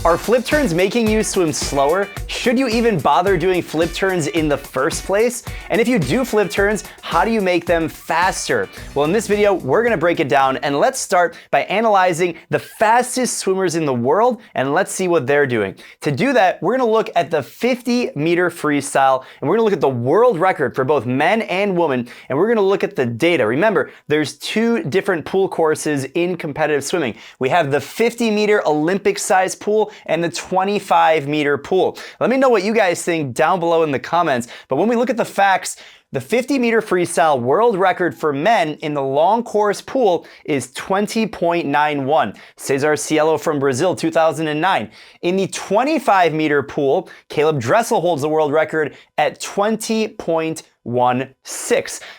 Are flip turns making you swim slower? Should you even bother doing flip turns in the first place? And if you do flip turns, how do you make them faster? Well, in this video, we're gonna break it down, and let's start by analyzing the fastest swimmers in the world, and let's see what they're doing. To do that, we're gonna look at the 50-meter freestyle, and we're gonna look at the world record for both men and women, and we're gonna look at the data. Remember, there's two different pool courses in competitive swimming. We have the 50-meter Olympic-sized pool and the 25-meter pool. Let me know what you guys think down below in the comments. But when we look at the facts, the 50-meter freestyle world record for men in the long course pool is 20.91. Cesar Cielo from Brazil, 2009. In the 25-meter pool, Caleb Dressel holds the world record at 20.16.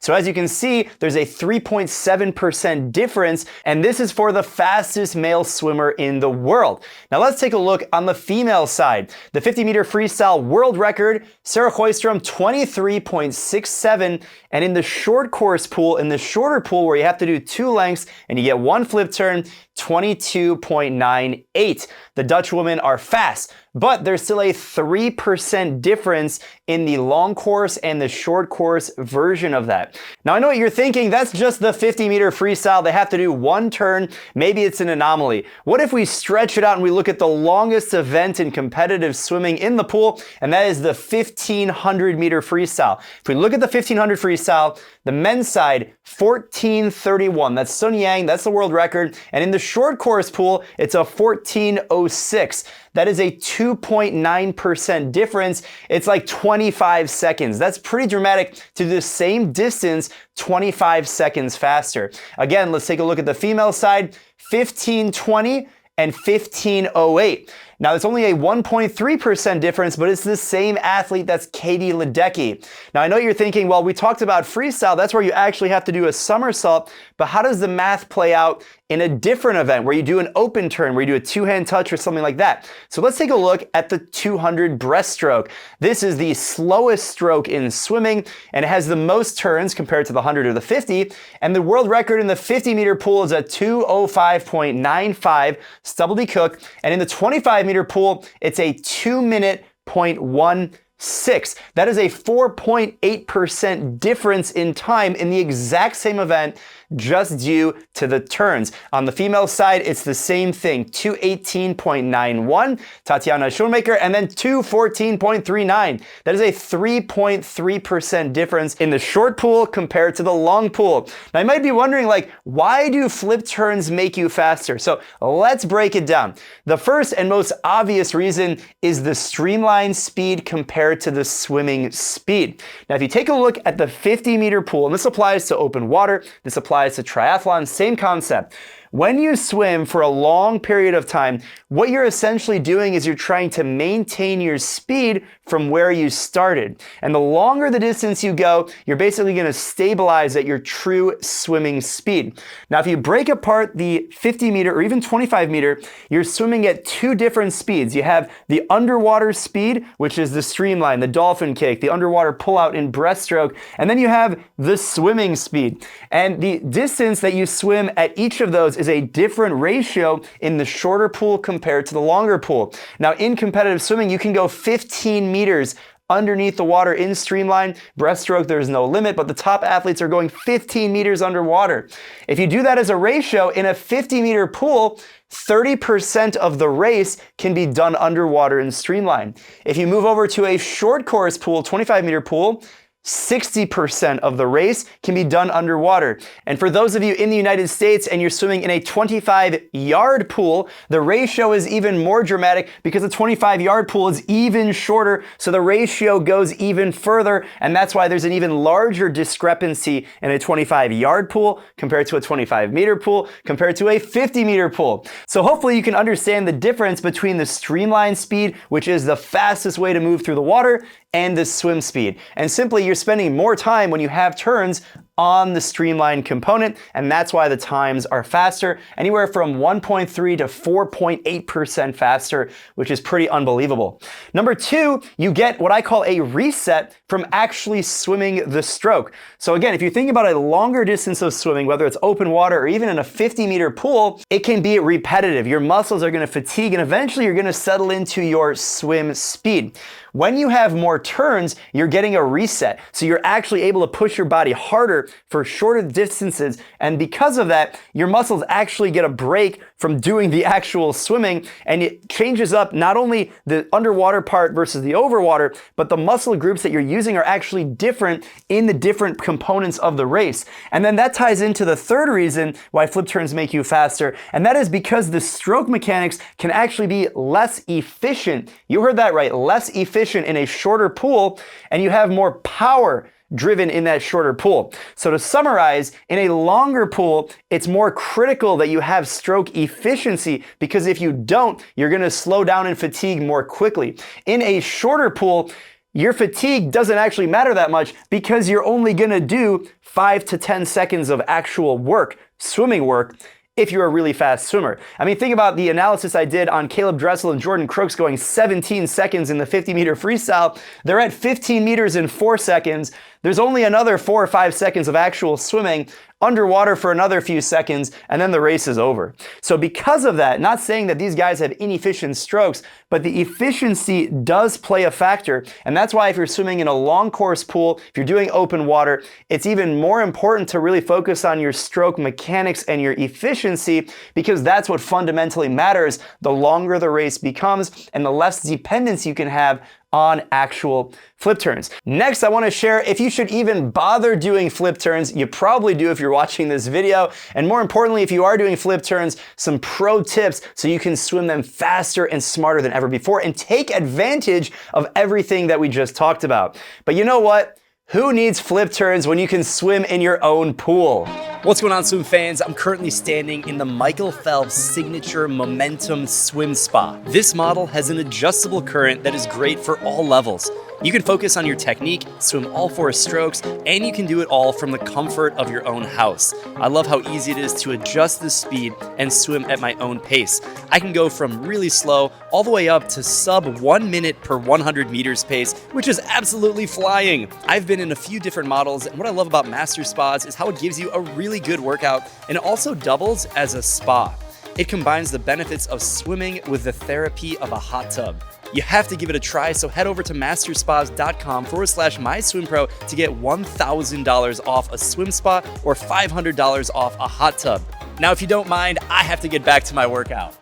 So as you can see, there's a 3.7% difference, and this is for the fastest male swimmer in the world. Now let's take a look on the female side. The 50-meter freestyle world record, Sarah Hoistrom, 23.67, and in the short course pool, in the shorter pool where you have to do two lengths and you get one flip turn, 22.98. The Dutch women are fast, but there's still a 3% difference in the long course and the short course version of that. Now I know what you're thinking, that's just the 50-meter freestyle. They have to do one turn. Maybe it's an anomaly. What if we stretch it out and we look at the longest event in competitive swimming in the pool, and that is the 1500-meter freestyle. If we look at the 1500 freestyle, the men's side, 14:31. That's Sun Yang, that's the world record. And in the short course pool, it's a 14:06. That is a 2.9% difference. It's like 25 seconds. That's pretty dramatic to do the same distance 25 seconds faster. Again, let's take a look at the female side, 15:20 and 15:08. Now, it's only a 1.3% difference, but it's the same athlete. That's Katie Ledecky. Now, I know you're thinking, well, we talked about freestyle. That's where you actually have to do a somersault. But how does the math play out in a different event where you do an open turn, where you do a two-hand touch or something like that? So let's take a look at the 200 breaststroke. This is the slowest stroke in swimming, and it has the most turns compared to the 100 or the 50. And the world record in the 50-meter pool is a 2:05.95, Stubblety Cook. And in the 25-meter pool, it's a 2-minute 0.16. That is a 4.8% difference in time in the exact same event, just due to the turns. On the female side, it's the same thing, 2:18.91, Tatiana Schoenmaker, and then 2:14.39. That is a 3.3% difference in the short pool compared to the long pool. Now, you might be wondering, like, why do flip turns make you faster? So let's break it down. The first and most obvious reason is the streamline speed compared to the swimming speed. Now, if you take a look at the 50-meter pool, and this applies to open water, this applies to triathlon, same concept. When you swim for a long period of time, what you're essentially doing is you're trying to maintain your speed from where you started. And the longer the distance you go, you're basically going to stabilize at your true swimming speed. Now, if you break apart the 50-meter or even 25-meter, you're swimming at two different speeds. You have the underwater speed, which is the streamline, the dolphin kick, the underwater pullout in breaststroke, and then you have the swimming speed. And the distance that you swim at each of those is a different ratio in the shorter pool compared to the longer pool. Now, in competitive swimming, you can go 15 meters underneath the water in streamline. Breaststroke, there's no limit, but the top athletes are going 15 meters underwater. If you do that as a ratio in a 50-meter pool, 30% of the race can be done underwater in streamline. If you move over to a short course pool, 25-meter pool, 60% of the race can be done underwater. And for those of you in the United States and you're swimming in a 25-yard pool, the ratio is even more dramatic because the 25-yard pool is even shorter, so the ratio goes even further, and that's why there's an even larger discrepancy in a 25-yard pool compared to a 25-meter pool compared to a 50-meter pool. So hopefully you can understand the difference between the streamline speed, which is the fastest way to move through the water, and the swim speed. And simply, you're spending more time when you have turns on the streamlined component, and that's why the times are faster, anywhere from 1.3 to 4.8% faster, which is pretty unbelievable. Number two, you get what I call a reset from actually swimming the stroke. So again, if you think about a longer distance of swimming, whether it's open water or even in a 50-meter pool, it can be repetitive. Your muscles are going to fatigue, and eventually you're going to settle into your swim speed. When you have more turns, you're getting a reset. So you're actually able to push your body harder for shorter distances. And because of that, your muscles actually get a break from doing the actual swimming. And it changes up not only the underwater part versus the overwater, but the muscle groups that you're using are actually different in the different components of the race. And then that ties into the third reason why flip turns make you faster. And that is because the stroke mechanics can actually be less efficient. You heard that right, less efficient in a shorter pool, and you have more power driven in that shorter pool. So to summarize, in a longer pool, it's more critical that you have stroke efficiency, because if you don't, you're going to slow down and fatigue more quickly. In a shorter pool, your fatigue doesn't actually matter that much because you're only going to do 5 to 10 seconds of actual work, swimming work, if you're a really fast swimmer. I mean, think about the analysis I did on Caleb Dressel and Jordan Crooks going 17 seconds in the 50-meter freestyle. They're at 15 meters in 4 seconds. There's only another 4 or 5 seconds of actual swimming, underwater for another few seconds, and then the race is over. So because of that, not saying that these guys have inefficient strokes, but the efficiency does play a factor. And that's why if you're swimming in a long course pool, if you're doing open water, it's even more important to really focus on your stroke mechanics and your efficiency, because that's what fundamentally matters the longer the race becomes and the less dependence you can have on actual flip turns. Next, I want to share if you should even bother doing flip turns. You probably do if you're watching this video. And more importantly, if you are doing flip turns, some pro tips so you can swim them faster and smarter than ever before and take advantage of everything that we just talked about. But you know what? Who needs flip turns when you can swim in your own pool? What's going on, swim fans? I'm currently standing in the Michael Phelps signature Momentum Swim Spa. This model has an adjustable current that is great for all levels. You can focus on your technique, swim all 4 strokes, and you can do it all from the comfort of your own house. I love how easy it is to adjust the speed and swim at my own pace. I can go from really slow all the way up to sub 1 minute per 100 meters pace, which is absolutely flying. I've been in a few different models, and what I love about Master Spas is how it gives you a really good workout, and it also doubles as a spa. It combines the benefits of swimming with the therapy of a hot tub. You have to give it a try, so head over to masterspas.com/MySwimPro to get $1,000 off a swim spa or $500 off a hot tub. Now, if you don't mind, I have to get back to my workout.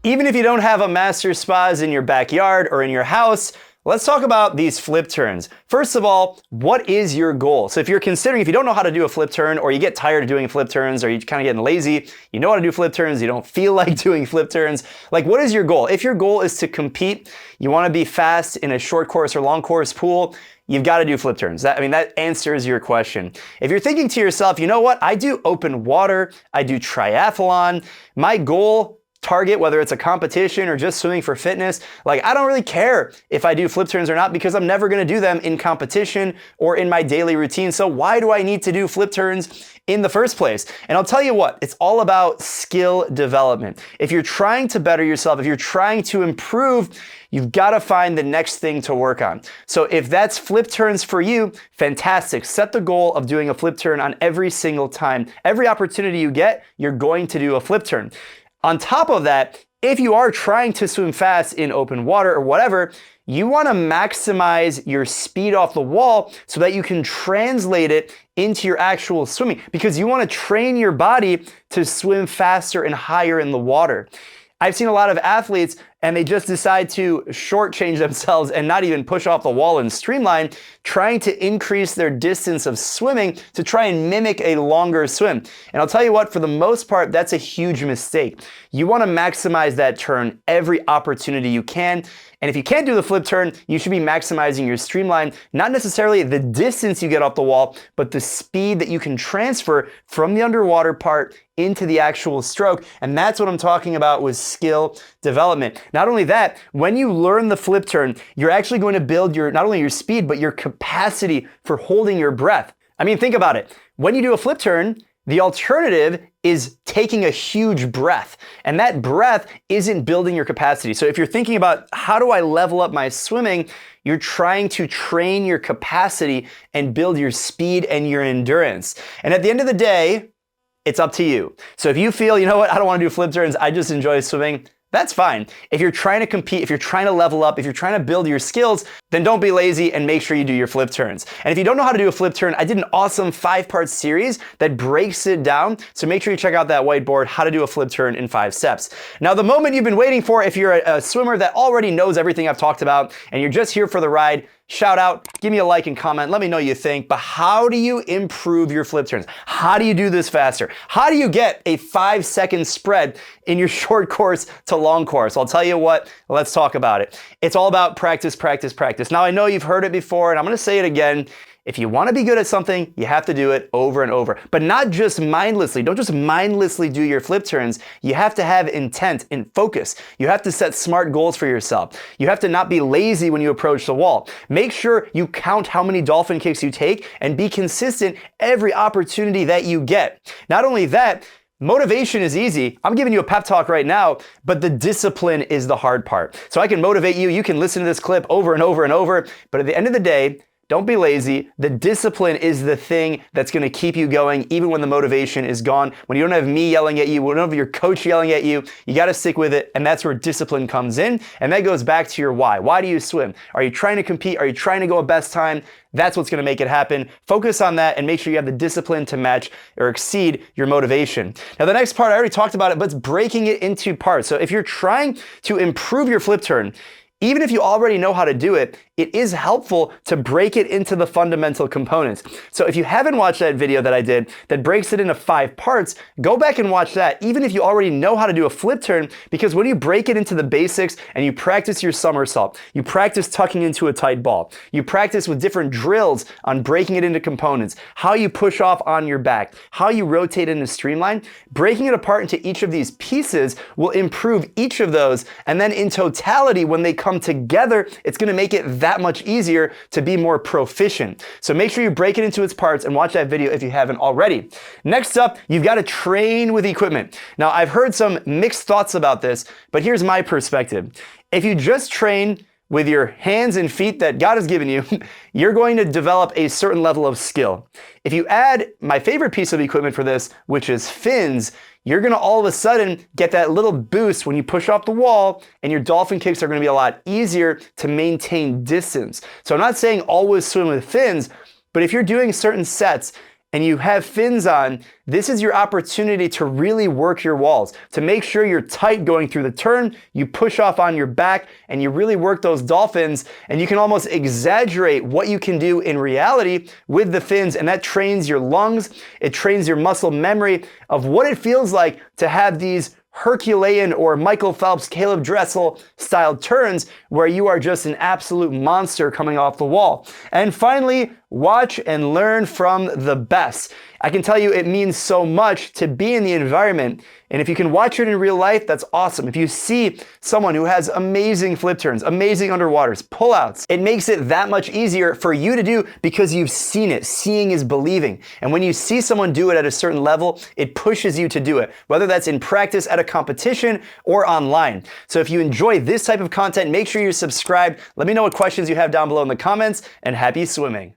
Even if you don't have a Master Spas in your backyard or in your house, let's talk about these flip turns. First of all, what is your goal? So if you don't know how to do a flip turn, or you get tired of doing flip turns, or you're kind of getting lazy, you know how to do flip turns, you don't feel like doing flip turns, like what is your goal? If your goal is to compete, you want to be fast in a short course or long course pool, you've got to do flip turns. That answers your question. If you're thinking to yourself, you know what, I do open water, I do triathlon, my goal target, whether it's a competition or just swimming for fitness, like I don't really care if I do flip turns or not, because I'm never going to do them in competition or in my daily routine. So why do I need to do flip turns in the first place? And I'll tell you what, it's all about skill development. If you're trying to better yourself, if you're trying to improve, you've got to find the next thing to work on. So if that's flip turns for you, fantastic. Set the goal of doing a flip turn on every single time. Every opportunity you get, you're going to do a flip turn. On top of that, if you are trying to swim fast in open water or whatever, you want to maximize your speed off the wall so that you can translate it into your actual swimming, because you want to train your body to swim faster and higher in the water. I've seen a lot of athletes and they just decide to shortchange themselves and not even push off the wall and streamline, trying to increase their distance of swimming to try and mimic a longer swim. And I'll tell you what, for the most part, that's a huge mistake. You want to maximize that turn every opportunity you can. And if you can't do the flip turn, you should be maximizing your streamline, not necessarily the distance you get off the wall, but the speed that you can transfer from the underwater part into the actual stroke. And that's what I'm talking about with skill development. Not only that, when you learn the flip turn, you're actually going to build not only your speed, but your capacity for holding your breath. I mean, think about it. When you do a flip turn, the alternative is taking a huge breath, and that breath isn't building your capacity. So if you're thinking about how do I level up my swimming, you're trying to train your capacity and build your speed and your endurance. And at the end of the day, it's up to you. So if you feel, you know what, I don't want to do flip turns, I just enjoy swimming, that's fine. If you're trying to compete, if you're trying to level up, if you're trying to build your skills, then don't be lazy and make sure you do your flip turns. And if you don't know how to do a flip turn, I did an awesome 5-part series that breaks it down. So make sure you check out that whiteboard, how to do a flip turn in 5 steps. Now, the moment you've been waiting for, if you're a swimmer that already knows everything I've talked about and you're just here for the ride, shout out, give me a like and comment, let me know what you think. But how do you improve your flip turns? How do you do this faster? How do you get a 5-second spread in your short course to long course? I'll tell you what, let's talk about it. It's all about practice, practice, practice. Now I know you've heard it before and I'm gonna say it again. If you want to be good at something, you have to do it over and over, but not just mindlessly. Don't just mindlessly do your flip turns. You have to have intent and focus. You have to set smart goals for yourself. You have to not be lazy when you approach the wall. Make sure you count how many dolphin kicks you take and be consistent every opportunity that you get. Not only that, motivation is easy. I'm giving you a pep talk right now, but the discipline is the hard part. So I can motivate you. You can listen to this clip over and over and over, but at the end of the day, don't be lazy. The discipline is the thing that's going to keep you going even when the motivation is gone. When you don't have me yelling at you, when you don't have your coach yelling at you, you got to stick with it. And that's where discipline comes in. And that goes back to your why. Why do you swim? Are you trying to compete? Are you trying to go a best time? That's what's going to make it happen. Focus on that and make sure you have the discipline to match or exceed your motivation. Now, the next part, I already talked about it, but it's breaking it into parts. So if you're trying to improve your flip turn, even if you already know how to do it, it is helpful to break it into the fundamental components. So if you haven't watched that video that I did that breaks it into 5 parts, go back and watch that, even if you already know how to do a flip turn, because when you break it into the basics and you practice your somersault, you practice tucking into a tight ball, you practice with different drills on breaking it into components, how you push off on your back, how you rotate in a streamline, breaking it apart into each of these pieces will improve each of those. And then in totality, when they come together, it's going to make it that much easier to be more proficient. So make sure you break it into its parts and watch that video if you haven't already. Next up, you've got to train with equipment. Now, I've heard some mixed thoughts about this, but here's my perspective. If you just train with your hands and feet that God has given you, you're going to develop a certain level of skill. If you add my favorite piece of equipment for this, which is fins, you're going to all of a sudden get that little boost when you push off the wall, and your dolphin kicks are going to be a lot easier to maintain distance. So I'm not saying always swim with fins, but if you're doing certain sets and you have fins on, this is your opportunity to really work your walls, to make sure you're tight going through the turn, you push off on your back, and you really work those dolphins, and you can almost exaggerate what you can do in reality with the fins, and that trains your lungs, it trains your muscle memory of what it feels like to have these Herculean or Michael Phelps, Caleb Dressel style turns where you are just an absolute monster coming off the wall. And finally, watch and learn from the best. I can tell you it means so much to be in the environment, and if you can watch it in real life, that's awesome. If you see someone who has amazing flip turns, amazing underwaters, pullouts, it makes it that much easier for you to do because you've seen it. Seeing is believing. And when you see someone do it at a certain level, it pushes you to do it, whether that's in practice at a competition or online. So if you enjoy this type of content, make sure you're subscribed. Let me know what questions you have down below in the comments, and happy swimming.